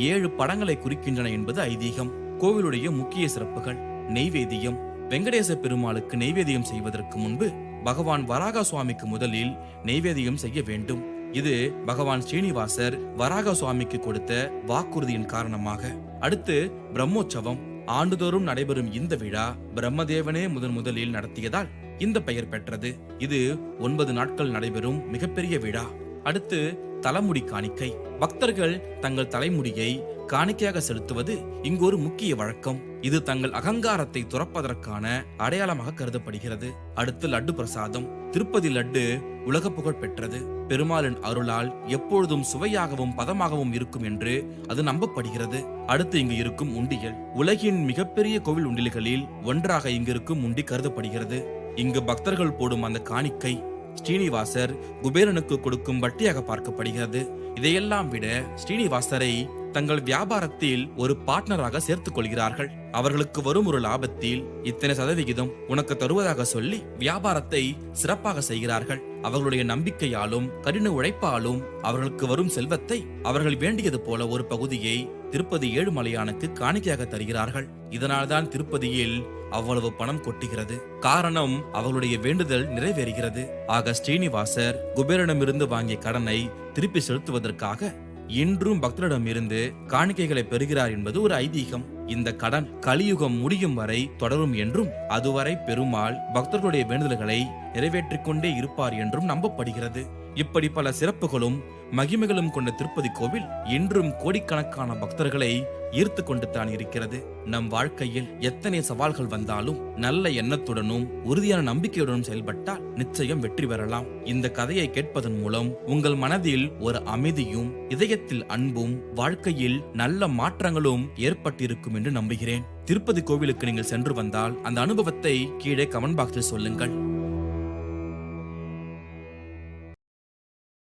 7 படங்களை குறிக்கின்றன என்பது ஐதீகம். கோவிலுடைய முக்கிய சிறப்புகள். நெய்வேதியம். வெங்கடேச பெருமாளுக்கு நெய்வேதியம் செய்வதற்கு முன்பு பகவான் வராக சுவாமிக்கு முதலில் நெய்வேதியம் செய்ய வேண்டும். இது பகவான் ஸ்ரீனிவாசர் வராக சுவாமிக்கு கொடுத்த வாக்குறுதியின் காரணமாக. அடுத்து பிரம்மோற்சவம். ஆண்டுதோறும் நடைபெறும் இந்த விழா பிரம்மதேவனே முதலில் நடத்தியதால் இந்த பெயர் பெற்றது. இது 9 நாட்கள் நடைபெறும் மிகப்பெரிய விழா. அடுத்து தலைமுடி காணிக்கை. பக்தர்கள் தங்கள் தலைமுடியை காணிக்கையாக செலுத்துவது இங்கு ஒரு முக்கிய வழக்கம். இது தங்கள் அகங்காரத்தை துறப்பதற்கான அடையாளமாக கருதப்படுகிறது. அடுத்து லட்டு பிரசாதம். திருப்பதி லட்டு உலக புகழ் பெற்றது. பெருமாளின் அருளால் எப்பொழுதும் சுவையாகவும் பதமாகவும் இருக்கும் என்று அது நம்பப்படுகிறது. அடுத்து இங்கு இருக்கும் உண்டியல். உலகின் மிகப்பெரிய கோவில் உண்டியல்களில் ஒன்றாக இங்கு இருக்கும் உண்டி கருதப்படுகிறது. இங்கு பக்தர்கள் போடும் அந்த காணிக்கை ஸ்ரீனிவாசர் குபேரனுக்கு கொடுக்கும் வட்டியாக பார்க்கப்படுகிறது. இதையெல்லாம் விட ஸ்ரீனிவாசரை தங்கள் வியாபாரத்தில் ஒரு பார்ட்னராக சேர்த்துக் கொள்கிறார்கள். அவர்களுக்கு வரும் ஒரு லாபத்தில் இத்தனை சதவிகிதம் உனக்கு தருவதாக சொல்லி வியாபாரத்தை சிறப்பாக செய்கிறார்கள். அவர்களுடைய நம்பிக்கையாலும் கடின உழைப்பாலும் அவர்களுக்கு வரும் செல்வத்தை அவர்கள் வேண்டியது போல ஒரு பகுதியை திருப்பதி ஏழுமலையானுக்கு காணிக்கையாக தருகிறார்கள். இதனால்தான் திருப்பதியில் அவ்வளவு பணம் கொட்டுகிறது. காரணம், அவர்களுடைய வேண்டுதல் நிறைவேறுகிறது. ஆக ஸ்ரீனிவாசர் குபேரனிடமிருந்து வாங்கிய கடனை திருப்பி செலுத்துவதற்காக இன்றும் பக்தரிடமிருந்து காணிக்கைகளை பெறுகிறார் என்பது ஒரு ஐதீகம். இந்த கடன் கலியுகம் முடியும் வரை தொடரும் என்றும் அதுவரை பெருமாள் பக்தர்களுடைய வேண்டுதல்களை நிறைவேற்றிக் கொண்டே இருப்பார் என்றும் நம்பப்படுகிறது. இப்படி பல சிறப்புகளும் மகிமைகளும் கொண்ட திருப்பதி கோவில் இன்றும் கோடிக்கணக்கான பக்தர்களை ஈர்த்து கொண்டு தான் இருக்கிறது. நம் வாழ்க்கையில் எத்தனை சவால்கள் வந்தாலும் நல்ல எண்ணத்துடனும் உறுதியான நம்பிக்கையுடனும் செயல்பட்டால் நிச்சயம் வெற்றி பெறலாம். இந்த கதையை கேட்பதன் மூலம் உங்கள் மனதில் ஒரு அமைதியும் இதயத்தில் அன்பும் வாழ்க்கையில் நல்ல மாற்றங்களும் ஏற்பட்டிருக்கும் என்று நம்புகிறேன். திருப்பதி கோவிலுக்கு நீங்கள் சென்று வந்தால் அந்த அனுபவத்தை கீழே கமெண்ட் பாக்ஸில் சொல்லுங்கள்.